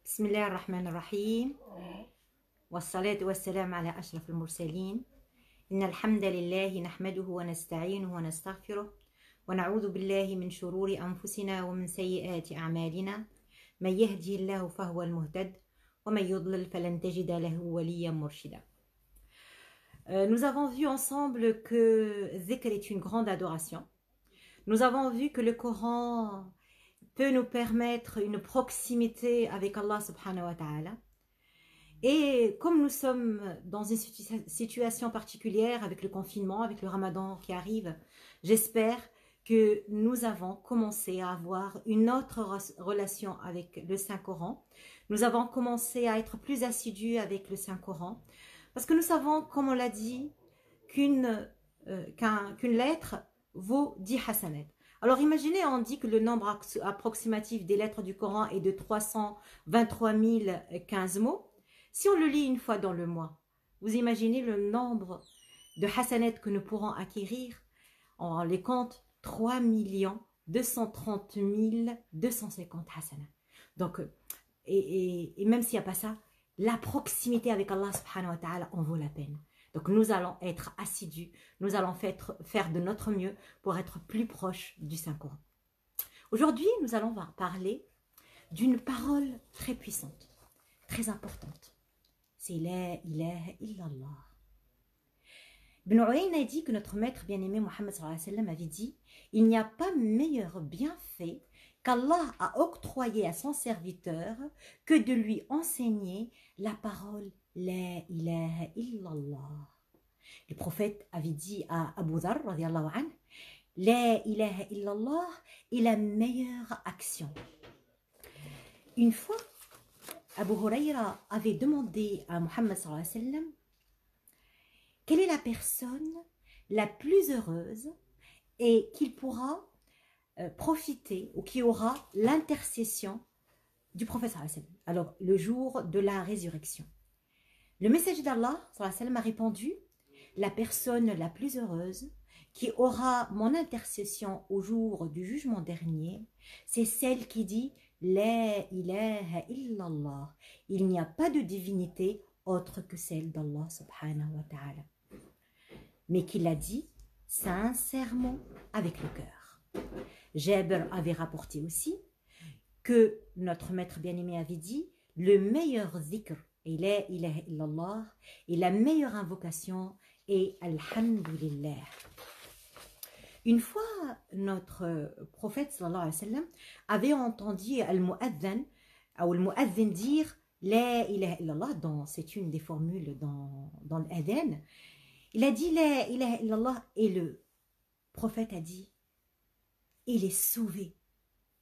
بسم الله الرحمن الرحيم والصلاة والسلام على أشرف المرسلين إن الحمد لله نحمده ونستعينه ونستغفره ونعوذ بالله من شرور أنفسنا ومن سيئات أعمالنا من يهده الله فهو المهتد ومن يضلل فلن تجد له وليا مرشدا. Nous avons vu ensemble que Zikr est une grande adoration. Nous avons vu que le Coran peut nous permettre une proximité avec Allah subhanahu wa ta'ala. Et comme nous sommes dans une situation particulière avec le confinement, avec le Ramadan qui arrive, j'espère que nous avons commencé à avoir une autre relation avec le Saint-Coran. Nous avons commencé à être plus assidus avec le Saint-Coran. Parce que nous savons, comme on l'a dit, qu'une lettre vaut 10 hasanat. Alors imaginez, on dit que le nombre approximatif des lettres du Coran est de 323 015 mots. Si on le lit une fois dans le mois, vous imaginez le nombre de hasanat que nous pourrons acquérir. On les compte 3 230 250 hasanat. Donc, et même s'il n'y a pas ça, la proximité avec Allah subhanahu wa ta'ala en vaut la peine. Donc nous allons être assidus, nous allons faire de notre mieux pour être plus proches du Saint-Coran. Aujourd'hui, nous allons parler d'une parole très puissante, très importante. C'est La ilaha illallah. Ibn Uyayna dit que notre maître bien-aimé Mohammed sallallahu alayhi wa sallam avait dit « Il n'y a pas meilleur bienfait qu'Allah a octroyé à son serviteur que de lui enseigner la parole La ilaha illallah. » Le prophète avait dit à Abu Dharr radiyallahu anhu, La ilaha illallah est la meilleure action. Une fois, Abu Hurayra avait demandé à Muhammad sallallahu alayhi wa sallam quelle est la personne la plus heureuse et qu'il pourra profiter ou qui aura l'intercession du prophète sallallahu alayhi wa sallam. Alors, le jour de la résurrection. Le messager d'Allah sallallahu alayhi wa sallam a répondu la personne la plus heureuse qui aura mon intercession au jour du jugement dernier, c'est celle qui dit La ilaha illallah. Il n'y a pas de divinité autre que celle d'Allah subhanahu wa ta'ala. Mais qui l'a dit sincèrement avec le cœur. Jabir avait rapporté aussi que notre maître bien-aimé avait dit le meilleur zikr et La ilaha illallah et la meilleure invocation est Alhamdulillah. Une fois, notre prophète sallallahu alayhi wa sallam avait entendu al-mu'adhan ou al-mu'adhin dire La ilaha illallah, c'est une des formules dans l'adhan. Il a dit La ilaha illallah et le prophète a dit il est sauvé,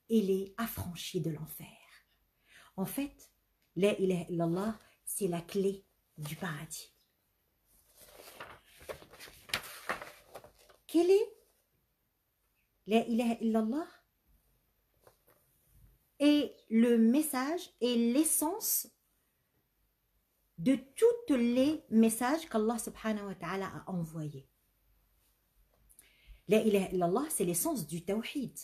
il est affranchi de l'enfer. En fait, La ilaha illallah, c'est la clé du paradis. Quel est La ilaha illallah? Et le message et l'essence de tous les messages qu'Allah subhanahu wa ta'ala a envoyés. La ilaha illallah, c'est l'essence du tawhid.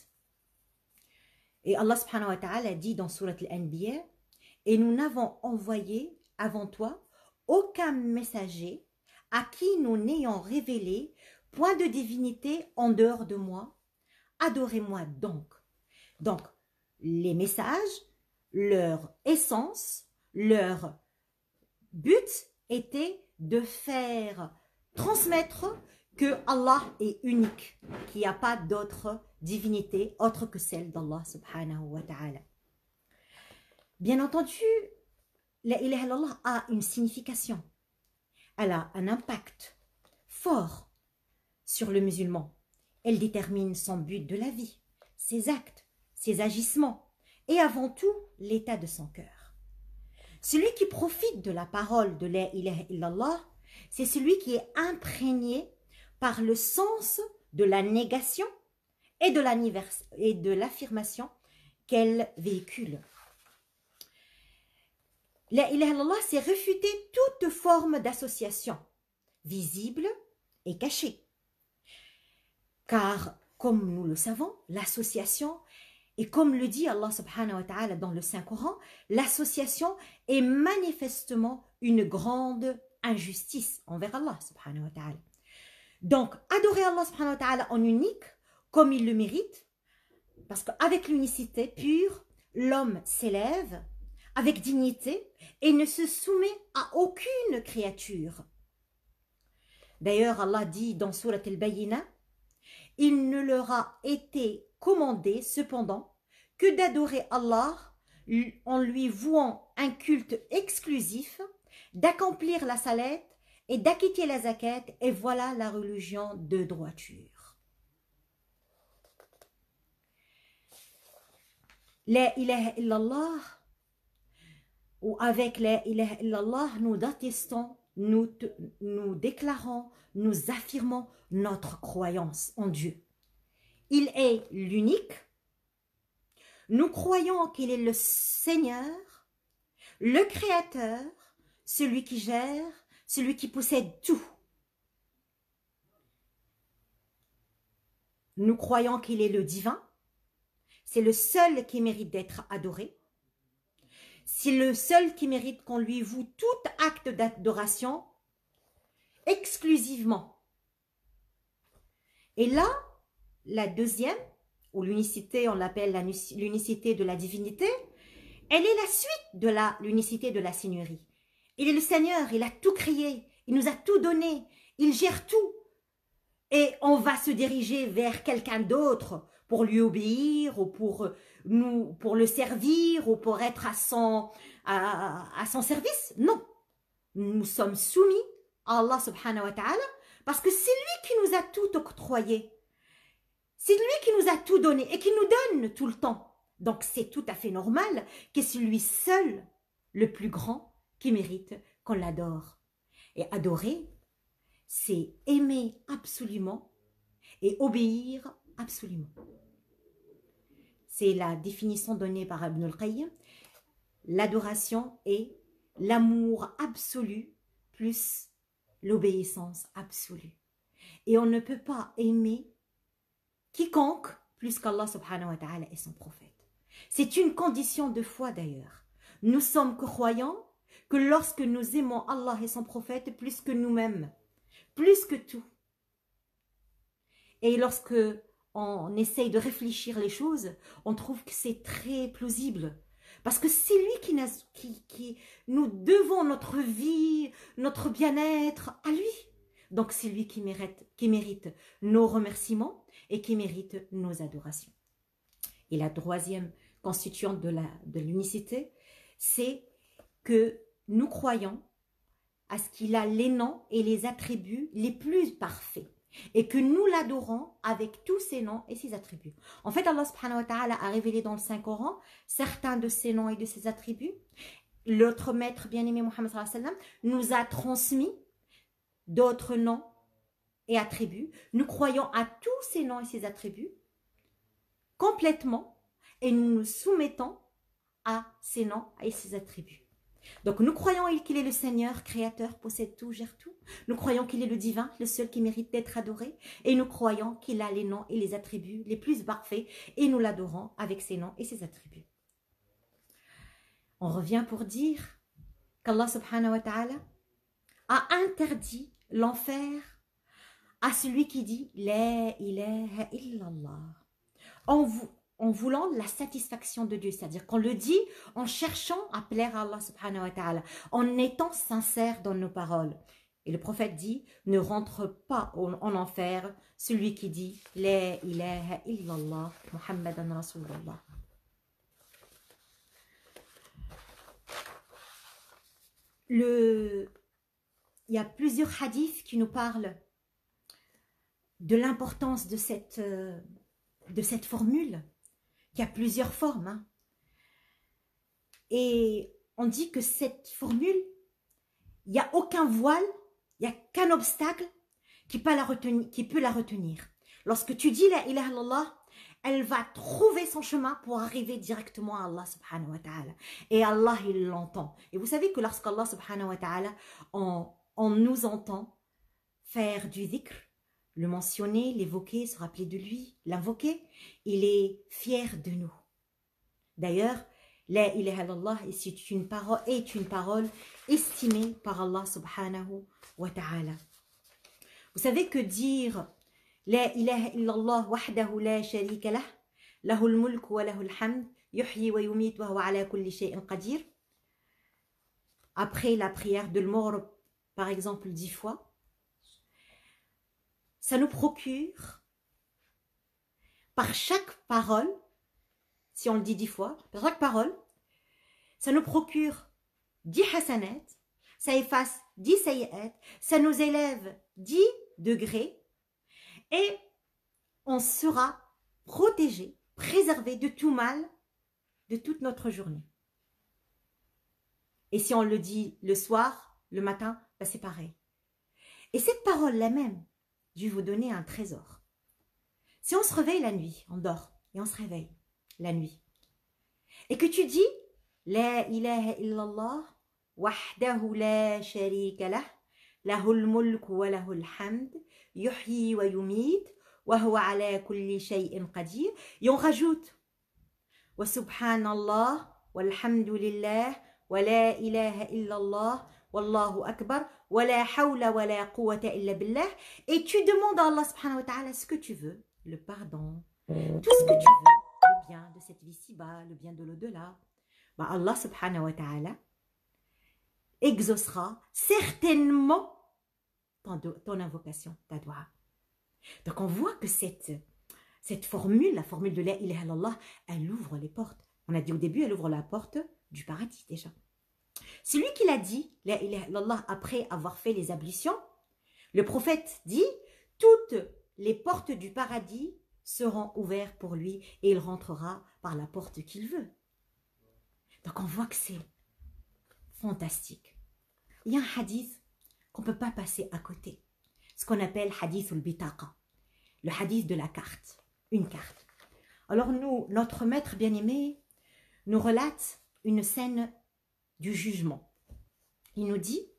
Et Allah subhanahu wa ta'ala dit dans Surat Al-Anbiya, et nous n'avons envoyé avant toi aucun messager à qui nous n'ayons révélé point de divinité en dehors de moi. Adorez-moi donc. Donc, les messages, leur essence, leur but était de faire transmettre que Allah est unique, qu'il n'y a pas d'autre divinité autre que celle d'Allah subhanahu wa ta'ala. Bien entendu, La ilaha illallah a une signification. Elle a un impact fort sur le musulman. Elle détermine son but de la vie, ses actes, ses agissements et avant tout l'état de son cœur. Celui qui profite de la parole de La ilaha illallah, c'est celui qui est imprégné par le sens de la négation et de l'affirmation qu'elle véhicule. La ilaha illallah, c'est refuter toute forme d'association, visible et cachée. Car, comme nous le savons, l'association Et comme le dit Allah subhanahu wa ta'ala dans le Saint-Coran, l'association est manifestement une grande injustice envers Allah subhanahu wa ta'ala. Donc, adorer Allah subhanahu wa ta'ala en unique, comme il le mérite, parce qu'avec l'unicité pure, l'homme s'élève avec dignité et ne se soumet à aucune créature. D'ailleurs, Allah dit dans Surat al-Bayyinah, « Il ne leur a été commandé cependant que d'adorer Allah en lui vouant un culte exclusif, d'accomplir la salat et d'acquitter la zakat, et voilà la religion de droiture. » La ilaha illallah, ou avec la ilaha illallah, nous attestons, nous déclarons, nous affirmons notre croyance en Dieu. Il est l'unique. Nous croyons qu'il est le Seigneur, le Créateur, celui qui gère, celui qui possède tout. Nous croyons qu'il est le divin. C'est le seul qui mérite d'être adoré. C'est le seul qui mérite qu'on lui voue tout acte d'adoration exclusivement. Et là, la deuxième, ou l'unicité, on l'appelle l'unicité de la divinité, elle est la suite de l'unicité de la seigneurie. Il est le Seigneur, il a tout créé, il nous a tout donné, il gère tout. Et on va se diriger vers quelqu'un d'autre pour lui obéir ou pour le servir ou pour être à son service. Non, nous sommes soumis à Allah subhanahu wa ta'ala parce que c'est lui qui nous a tout octroyé. C'est lui qui nous a tout donné et qui nous donne tout le temps. Donc c'est tout à fait normal que c'est lui seul, le plus grand, qui mérite qu'on l'adore. Et adorer, c'est aimer absolument et obéir absolument. C'est la définition donnée par Ibn al-Qayyim. L'adoration est l'amour absolu plus l'obéissance absolue. Et on ne peut pas aimer quiconque plus qu'Allah subhanahu wa ta'ala et son prophète. C'est une condition de foi d'ailleurs. Nous sommes croyants que lorsque nous aimons Allah et son prophète plus que nous-mêmes, plus que tout. Et lorsque on essaye de réfléchir les choses, on trouve que c'est très plausible. Parce que c'est lui qui nous devons notre vie, notre bien-être à lui. Donc c'est lui qui mérite nos remerciements et qui mérite nos adorations. Et la troisième constituante de l'unicité, c'est que nous croyons à ce qu'il a les noms et les attributs les plus parfaits et que nous l'adorons avec tous ses noms et ses attributs. En fait, Allah subhanahu wa ta'ala a révélé dans le Saint-Coran certains de ses noms et de ses attributs. L'autre maître bien-aimé Muhammad sallallahu alayhi wa sallam nous a transmis d'autres noms et attributs. Nous croyons à tous ces noms et ces attributs complètement et nous nous soumettons à ces noms et ces attributs. Donc nous croyons qu'il est le Seigneur, créateur, possède tout, gère tout. Nous croyons qu'il est le divin, le seul qui mérite d'être adoré. Et nous croyons qu'il a les noms et les attributs les plus parfaits et nous l'adorons avec ses noms et ses attributs. On revient pour dire qu'Allah subhanahu wa ta'ala a interdit l'enfer à celui qui dit « La ilaha illallah » en voulant la satisfaction de Dieu, c'est-à-dire qu'on le dit en cherchant à plaire à Allah subhanahu wa ta'ala, en étant sincère dans nos paroles. Et le prophète dit, ne rentre pas en enfer celui qui dit La ilaha illallah Muhammadan Rasulullah. Il y a plusieurs hadiths qui nous parlent de l'importance de cette formule. Il y a plusieurs formes. Hein. Et on dit que cette formule, il n'y a aucun voile, il n'y a qu'un obstacle qui peut la retenir. Lorsque tu dis la ilaha illallah, elle va trouver son chemin pour arriver directement à Allah subhanahu wa ta'ala. Et Allah, il l'entend. Et vous savez que lorsqu'Allah subhanahu wa ta'ala, on nous entend faire du dhikr, le mentionner, l'évoquer, se rappeler de lui, l'invoquer, il est fier de nous. D'ailleurs, la ilaha illallah est une parole estimée par Allah subhanahu wa ta'ala. Vous savez que dire la ilaha illallah wahdahu la sharika lah, lahul mulk wa lahul hamd, yuhyi wa yumit wa huwa ala kulli shay'in qadir. Après la prière de l'mort, par exemple 10 fois, ça nous procure, par chaque parole, si on le dit 10 fois, par chaque parole, ça nous procure 10 hasanat, ça efface 10 sayyat, ça nous élève 10 degrés et on sera protégé, préservé de tout mal de toute notre journée. Et si on le dit le soir, le matin, ben c'est pareil. Et cette parole-là même, je vais vous donner un trésor. Si on se réveille la nuit, on dort et on se réveille la nuit, et que tu dis La ilaha illallah wahdahu la sharika lah, lahul mulk wa lahul hamd, yuhyi wa yumit, wa huwa ala kulli shay'in qadir, et on rajoute wa subhanallah walhamdulillah wa la ilaha illallah wallahu akbar wa la hawla wa la quwwata illa billah, et tu demandes à Allah subhanahu wa ta'ala ce que tu veux, le pardon, tout ce que tu veux, le bien de cette vie ci-bas, le bien de l'au-delà. Bah Allah subhanahu wa ta'ala exaucera certainement ton invocation, ta dua. Donc on voit que cette formule, la formule de la ilaha illallah, elle ouvre les portes. On a dit au début, elle ouvre la porte du paradis déjà. Celui qui l'a dit, la ilaha illallah, après avoir fait les ablutions, le prophète dit, toutes les portes du paradis seront ouvertes pour lui et il rentrera par la porte qu'il veut. Donc on voit que c'est fantastique. Il y a un hadith qu'on ne peut pas passer à côté. Ce qu'on appelle hadith al-bitaqa. Le hadith de la carte. Une carte. Alors nous, notre maître bien-aimé, nous relate une scène du jugement. Il nous dit,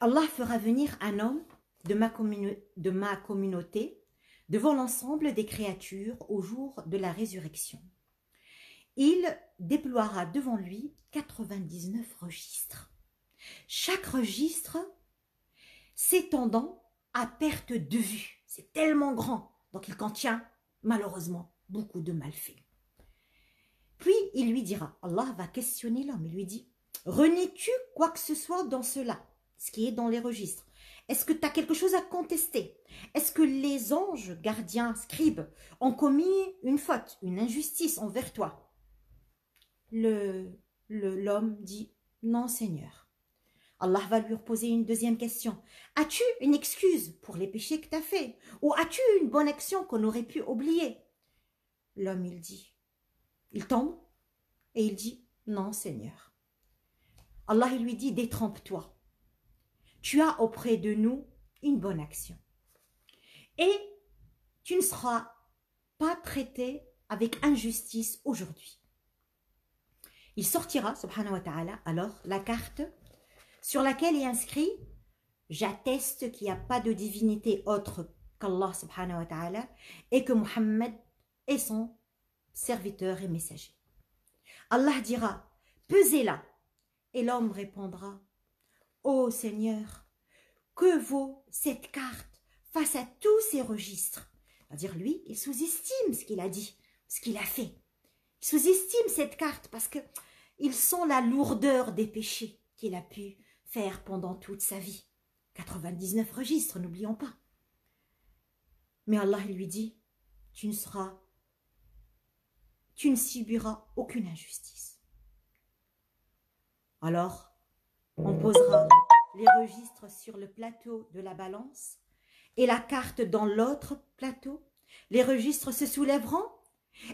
Allah fera venir un homme de ma communauté devant l'ensemble des créatures au jour de la résurrection. Il déploiera devant lui 99 registres. Chaque registre s'étendant à perte de vue. C'est tellement grand, donc il contient malheureusement beaucoup de malfaits. Puis il lui dira, Allah va questionner l'homme, il lui dit, renies-tu quoi que ce soit dans cela, ce qui est dans les registres? Est-ce que tu as quelque chose à contester? Est-ce que les anges, gardiens, scribes ont commis une faute, une injustice envers toi? L'homme dit, non Seigneur. Allah va lui reposer une deuxième question. As-tu une excuse pour les péchés que tu as faits? Ou as-tu une bonne action qu'on aurait pu oublier? L'homme, il tombe et il dit, non Seigneur. Allah, il lui dit, détrompe-toi. Tu as auprès de nous une bonne action. Et tu ne seras pas traité avec injustice aujourd'hui. Il sortira, subhanahu wa ta'ala, alors la carte sur laquelle est inscrit « J'atteste qu'il n'y a pas de divinité autre qu'Allah subhanahu wa ta'ala et que Muhammad est son serviteur et messager. » Allah dira « Pesez-la » et l'homme répondra « Ô Seigneur, que vaut cette carte face à tous ces registres ?» C'est-à-dire lui, il sous-estime ce qu'il a dit, ce qu'il a fait. Il sous-estime cette carte parce que ils sont la lourdeur des péchés qu'il a pu faire pendant toute sa vie. 99 registres, n'oublions pas. Mais Allah lui dit, tu ne subiras aucune injustice. Alors, on posera les registres sur le plateau de la balance et la carte dans l'autre plateau. Les registres se soulèveront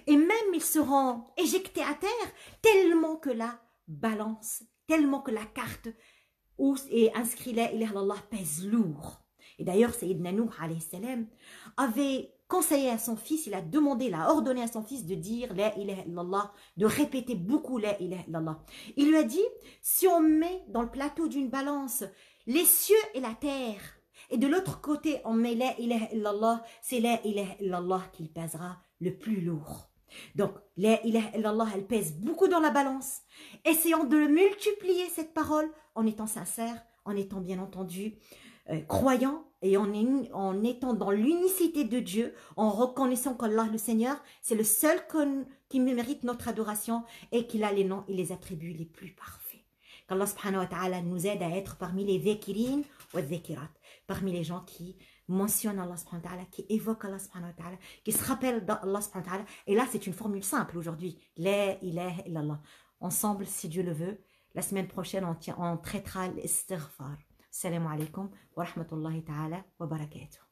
et même ils seront éjectés à terre tellement que la balance, tellement que la carte où est inscrit la ilaha illallah pèse lourd. Et d'ailleurs, Sayyidina Nuh alayhi salam avait conseillé à son fils, il a demandé, il a ordonné à son fils de dire la ilaha illallah, de répéter beaucoup la ilaha illallah. Il lui a dit, si on met dans le plateau d'une balance les cieux et la terre, et de l'autre côté on met la ilaha illallah, c'est la ilaha illallah qui pèsera le plus lourd. Donc, la ilaha illallah, elle pèse beaucoup dans la balance. Essayons de multiplier cette parole en étant sincère, en étant bien entendu croyant et en étant dans l'unicité de Dieu, en reconnaissant qu'Allah le Seigneur, c'est le seul qui mérite notre adoration et qu'il a les noms et les attributs les plus parfaits. Qu'Allah subhanahu wa ta'ala nous aide à être parmi les dhakirin ou dhakirat, parmi les gens qui mentionnent Allah subhanahu wa ta'ala, qui évoquent Allah subhanahu wa ta'ala, qui se rappellent d'Allah subhanahu wa ta'ala. Et là, c'est une formule simple aujourd'hui. La ilaha illallah. Ensemble, si Dieu le veut, la semaine prochaine, on traitera l'istighfar. Assalamu alaikum wa rahmatullahi ta'ala wa barakatuh.